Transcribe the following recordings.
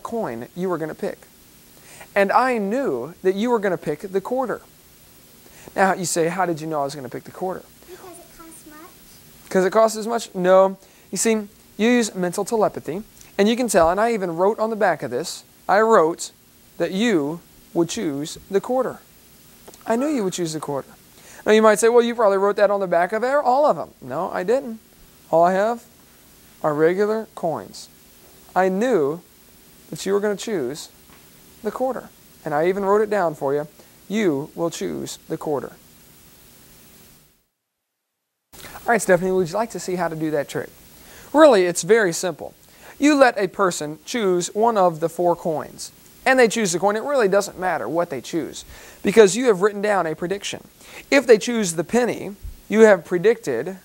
coin you were going to pick. And I knew that you were going to pick the quarter. Now you say, how did you know I was going to pick the quarter? Because it costs much. Because it costs as much? No. You see, you use mental telepathy, and you can tell, and I even wrote on the back of this, I wrote that you would choose the quarter. I knew you would choose the quarter. Now you might say, well, you probably wrote that on the back of all of them. No, I didn't. All I have are regular coins. I knew that you were going to choose the quarter. And I even wrote it down for you. You will choose the quarter. All right, Stephanie, would you like to see how to do that trick? Really, it's very simple. You let a person choose one of the 4 coins, and they choose the coin. It really doesn't matter what they choose, because you have written down a prediction. If they choose the penny, you have predicted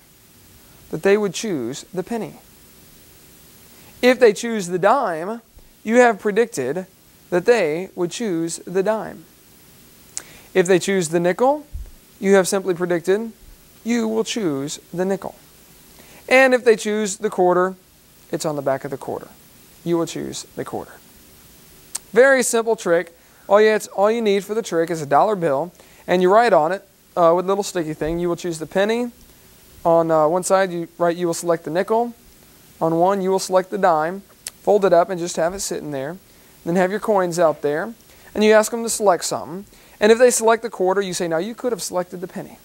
that they would choose the penny. If they choose the dime, you have predicted that they would choose the dime. If they choose the nickel, you have simply predicted you will choose the nickel. And if they choose the quarter, it's on the back of the quarter. You will choose the quarter. Very simple trick. All you need for the trick is a dollar bill, and you write on it with a little sticky thing. You will choose the penny. On one side, you will select the nickel. On one, you will select the dime. Fold it up and just have it sitting there. Then have your coins out there, and you ask them to select something. And if they select the quarter, you say, now you could have selected the penny,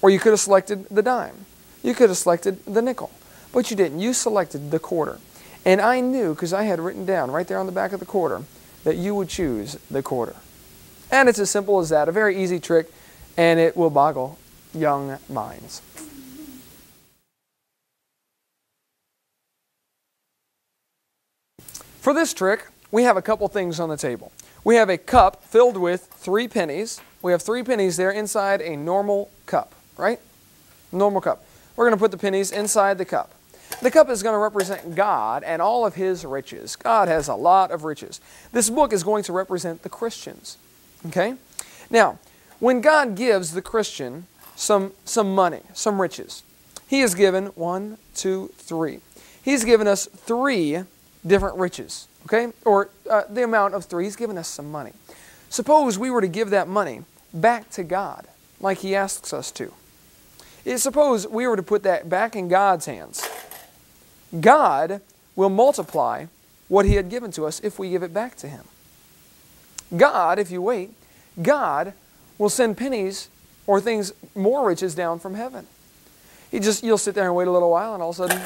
or you could have selected the dime. You could have selected the nickel, but you didn't. You selected the quarter. And I knew, because I had written down right there on the back of the quarter, that you would choose the quarter. And it's as simple as that, a very easy trick, and it will boggle young minds. For this trick, we have a couple things on the table. We have a cup filled with 3 pennies. We have 3 pennies there inside a normal cup, right? Normal cup. We're going to put the pennies inside the cup. The cup is going to represent God and all of His riches. God has a lot of riches. This book is going to represent the Christians. Okay? Now, when God gives the Christian some money, some riches, He has given 1, 2, 3. He's given us 3 different riches. Okay? Or the amount of 3. He's given us some money. Suppose we were to give that money back to God like He asks us to. Suppose we were to put that back in God's hands. God will multiply what He had given to us if we give it back to Him. God, if you wait, God will send pennies or things, more riches down from heaven. You'll sit there and wait a little while, and all of a sudden,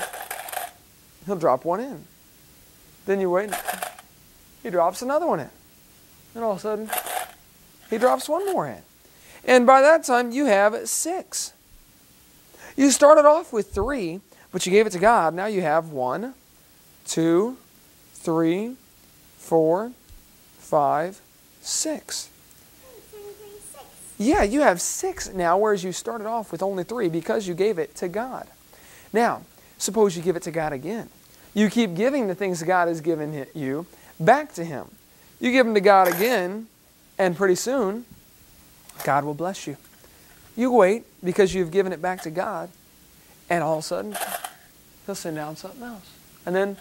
He'll drop one in. Then you wait, He drops another one in. And all of a sudden, He drops one more in. And by that time, you have 6. You started off with 3, but you gave it to God. Now you have 1, 2, 3, 4, 5, 6. Yeah, you have 6 now, whereas you started off with only 3 because you gave it to God. Now, suppose you give it to God again. You keep giving the things God has given you back to Him. You give them to God again, and pretty soon, God will bless you. You wait because you've given it back to God, and all of a sudden, He'll send down something else. And then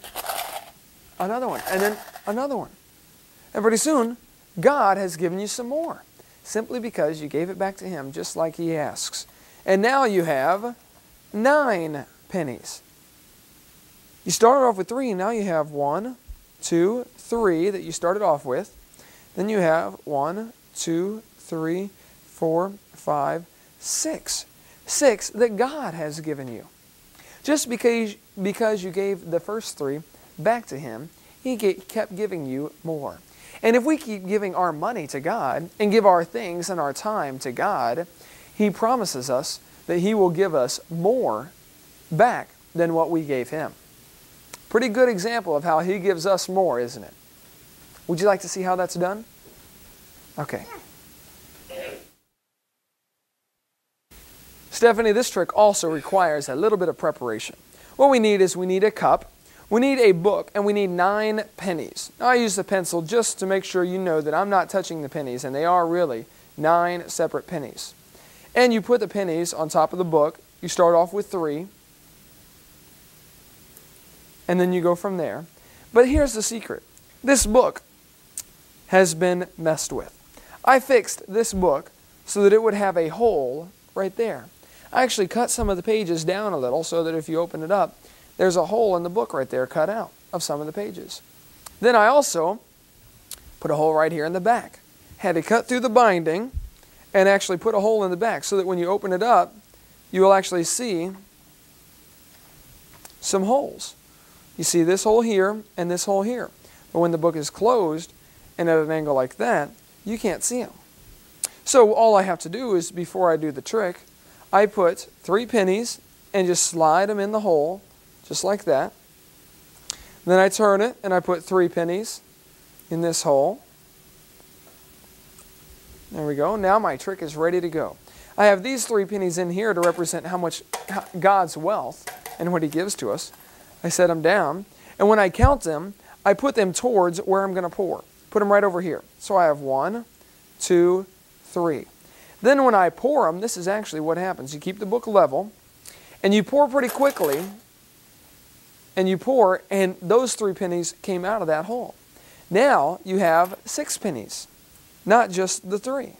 another one, and then another one. And pretty soon, God has given you some more, simply because you gave it back to Him just like He asks. And now you have 9 pennies. You started off with 3, and now you have 1, 2, 3 that you started off with. Then you have 1, 2, 3, 4, 5, 6. 6 that God has given you. Just because you gave the first 3 back to Him, He kept giving you more. And if we keep giving our money to God and give our things and our time to God, He promises us that He will give us more back than what we gave Him. Pretty good example of how He gives us more, isn't it? Would you like to see how that's done? Okay. Stephanie, this trick also requires a little bit of preparation. What we need is a cup, we need a book, and we need 9 pennies. Now, I use a pencil just to make sure you know that I'm not touching the pennies, and they are really 9 separate pennies. And you put the pennies on top of the book. You start off with 3, and then you go from there. But here's the secret. This book has been messed with. I fixed this book so that it would have a hole right there. I actually cut some of the pages down a little so that if you open it up, there's a hole in the book right there cut out of some of the pages. Then I also put a hole right here in the back. Had to cut through the binding and actually put a hole in the back so that when you open it up, you will actually see some holes. You see this hole here and this hole here. But when the book is closed and at an angle like that, you can't see them. So all I have to do is, before I do the trick, I put 3 pennies and just slide them in the hole, just like that. Then I turn it and I put 3 pennies in this hole. There we go. Now my trick is ready to go. I have these 3 pennies in here to represent how much God's wealth and what He gives to us. I set them down, and when I count them, I put them towards where I'm going to pour. Put them right over here. So I have 1, 2, 3. Then when I pour them, this is actually what happens. You keep the book level, and you pour pretty quickly, and you pour, and those 3 pennies came out of that hole. Now you have 6 pennies, not just the 3.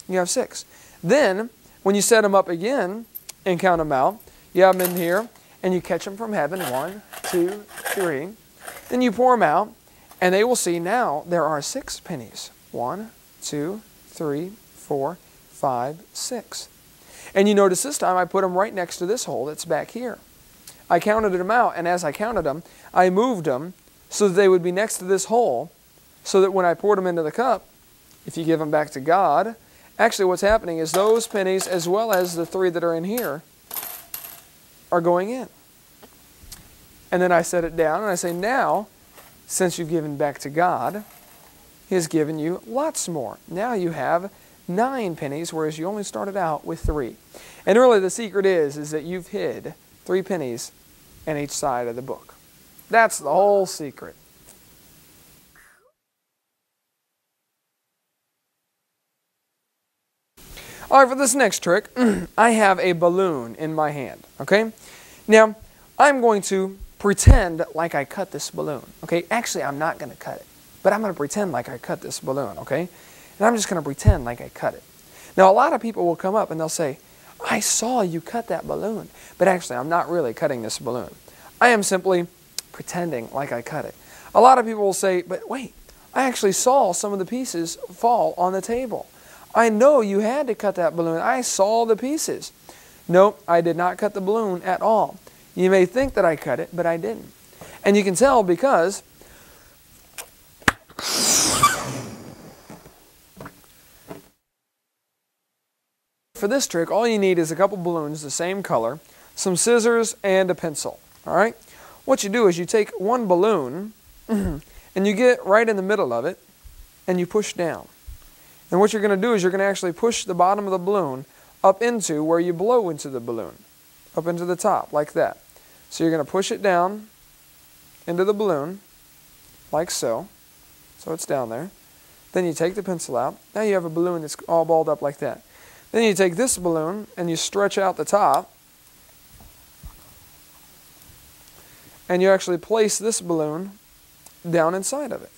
You have 6. Then, when you set them up again and count them out, you have them in here, and you catch them from heaven, 1, 2, 3. Then you pour them out, and they will see now there are 6 pennies. 1, 2, 3, 4, 5, 6. And you notice this time I put them right next to this hole that's back here. I counted them out, and as I counted them, I moved them so that they would be next to this hole, so that when I poured them into the cup, if you give them back to God, actually what's happening is those pennies, as well as the 3 that are in here, are going in. And then I set it down, and I say, now, since you've given back to God, He has given you lots more. Now you have 9 pennies, whereas you only started out with 3. And really the secret is that you've hid 3 pennies in each side of the book. That's the whole secret. All right, for this next trick, I have a balloon in my hand, okay? Now, I'm going to pretend like I cut this balloon, okay? Actually, I'm not going to cut it, but I'm going to pretend like I cut this balloon, okay? And I'm just going to pretend like I cut it. Now, a lot of people will come up and they'll say, I saw you cut that balloon, but actually, I'm not really cutting this balloon. I am simply pretending like I cut it. A lot of people will say, but wait, I actually saw some of the pieces fall on the table. I know you had to cut that balloon. I saw the pieces. Nope, I did not cut the balloon at all. You may think that I cut it, but I didn't. And you can tell because for this trick, all you need is a couple balloons the same color, some scissors, and a pencil. All right? What you do is you take one balloon and you get right in the middle of it and you push down. And what you're going to do is you're going to actually push the bottom of the balloon up into where you blow into the balloon, up into the top, like that. So you're going to push it down into the balloon, like so. So it's down there. Then you take the pencil out. Now you have a balloon that's all balled up like that. Then you take this balloon and you stretch out the top. And you actually place this balloon down inside of it.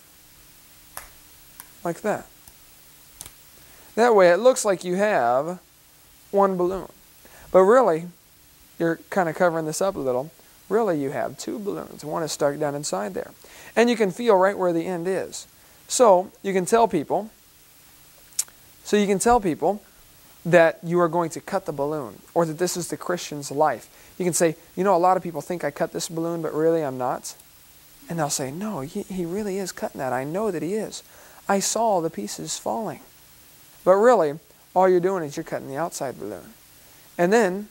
Like that. That way it looks like you have one balloon. But really, you're kind of covering this up a little. Really, you have 2 balloons. One is stuck down inside there. And you can feel right where the end is. So you can tell people that you are going to cut the balloon, or that this is the Christian's life. You can say, you know, a lot of people think I cut this balloon, but really I'm not. And they'll say, no, he really is cutting that. I know that he is. I saw the pieces falling. But really, all you're doing is you're cutting the outside balloon. And then,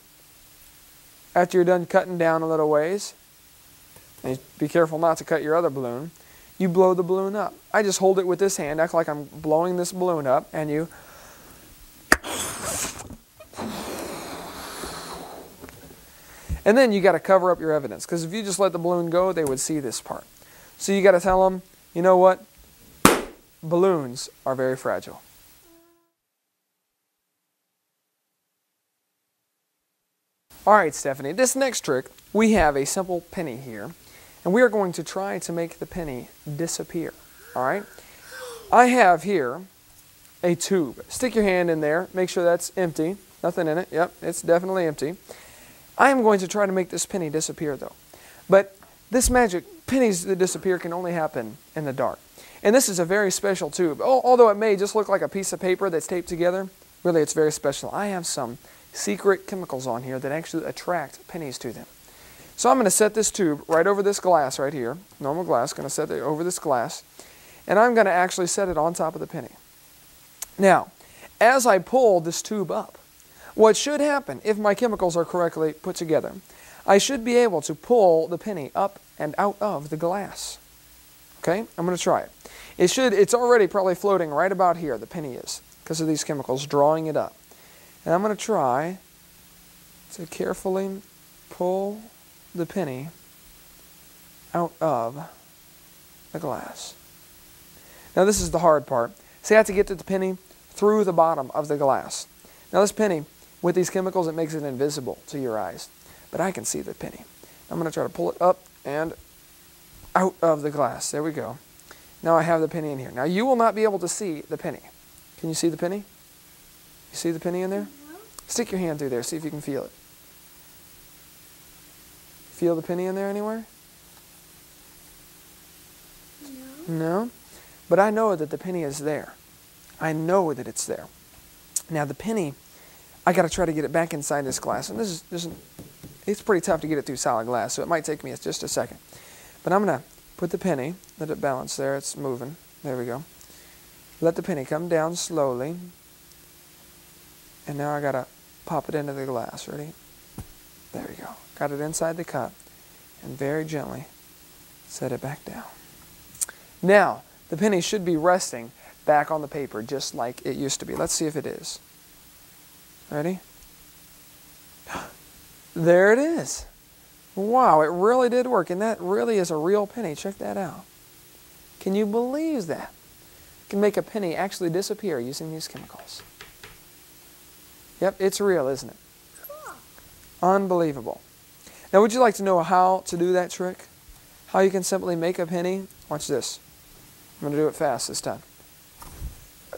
after you're done cutting down a little ways, and be careful not to cut your other balloon, you blow the balloon up. I just hold it with this hand, act like I'm blowing this balloon up, and you... And then you got to cover up your evidence, because if you just let the balloon go, they would see this part. So you got to tell them, you know what? Balloons are very fragile. All right, Stephanie, this next trick, we have a simple penny here, and we are going to try to make the penny disappear. All right. I have here a tube. Stick your hand in there. Make sure that's empty. Nothing in it. Yep, it's definitely empty. I am going to try to make this penny disappear though. But this magic, pennies that disappear can only happen in the dark. And this is a very special tube. Although it may just look like a piece of paper that's taped together, really it's very special. I have some secret chemicals on here that actually attract pennies to them. So I'm going to set this tube right over this glass right here, normal glass, going to set it over this glass, and I'm going to actually set it on top of the penny. Now, as I pull this tube up, what should happen, if my chemicals are correctly put together, I should be able to pull the penny up and out of the glass. Okay, I'm going to try it. It's already probably floating right about here, the penny is, because of these chemicals drawing it up. And I'm going to try to carefully pull the penny out of the glass. Now this is the hard part. See, I have to get to the penny through the bottom of the glass. Now this penny, with these chemicals, it makes it invisible to your eyes. But I can see the penny. I'm going to try to pull it up and out of the glass. There we go. Now I have the penny in here. Now you will not be able to see the penny. Can you see the penny? You see the penny in there? No. Stick your hand through there. See if you can feel it. Feel the penny in there anywhere? No. No? But I know that the penny is there. I know that it's there. Now the penny, I got to try to get it back inside this glass. And it's pretty tough to get it through solid glass, so it might take me just a second. But I'm going to put the penny, let it balance there. It's moving. There we go. Let the penny come down slowly. And now I got to pop it into the glass. Ready? There we go. Got it inside the cup. And very gently set it back down. Now, the penny should be resting back on the paper just like it used to be. Let's see if it is. Ready? There it is. Wow, it really did work. And that really is a real penny. Check that out. Can you believe that? You can make a penny actually disappear using these chemicals. Yep, it's real, isn't it? Cool. Unbelievable. Now, would you like to know how to do that trick? How you can simply make a penny? Watch this. I'm going to do it fast this time.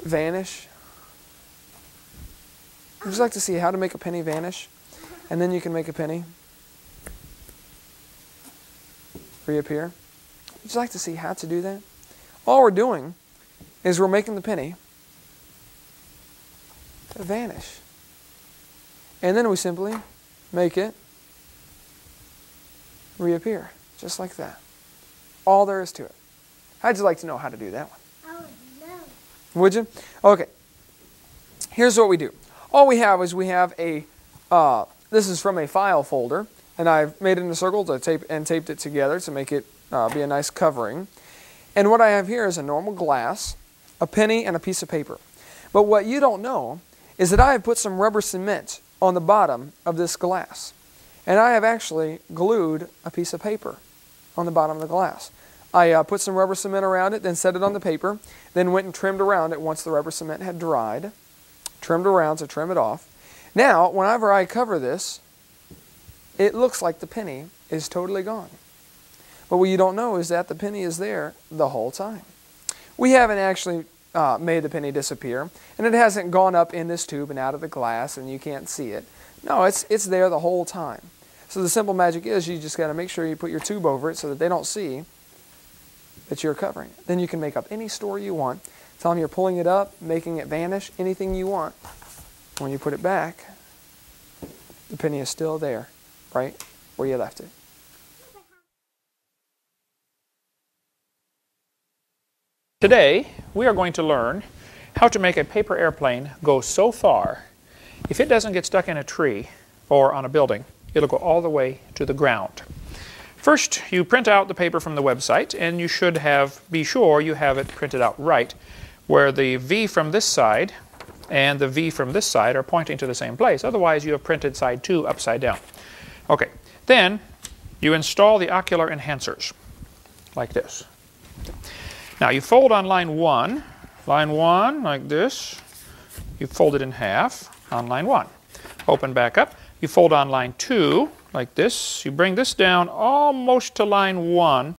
Vanish. Would you like to see how to make a penny vanish? And then you can make a penny reappear. Would you like to see how to do that? All we're doing is we're making the penny vanish. And then we simply make it reappear, just like that. All there is to it. How'd you like to know how to do that one? I would know. Would you? Okay. Here's what we do. All we have is we have a, this is from a file folder, and I've made it in a circle to taped it together to make it be a nice covering. And what I have here is a normal glass, a penny, and a piece of paper. But what you don't know is that I have put some rubber cement on the bottom of this glass. And I have actually glued a piece of paper on the bottom of the glass. I put some rubber cement around it, then set it on the paper, then went and trimmed around it once the rubber cement had dried. Trimmed around to trim it off. Now, whenever I cover this, it looks like the penny is totally gone. But what you don't know is that the penny is there the whole time. We haven't actually made the penny disappear, and it hasn't gone up in this tube and out of the glass and you can't see it. No, it's there the whole time. So the simple magic is you just got to make sure you put your tube over it so that they don't see that you're covering it. Then you can make up any story you want. Tell them you're pulling it up, making it vanish, anything you want. When you put it back, the penny is still there, right where you left it. Today, we are going to learn how to make a paper airplane go so far, if it doesn't get stuck in a tree or on a building, it'll go all the way to the ground. First, you print out the paper from the website, and you should be sure you have it printed out right, where the V from this side and the V from this side are pointing to the same place. Otherwise, you have printed side 2 upside down. Okay, then you install the ocular enhancers, like this. Now, you fold on line 1, like this. You fold it in half on line 1. Open back up. You fold on line 2, like this. You bring this down almost to line 1.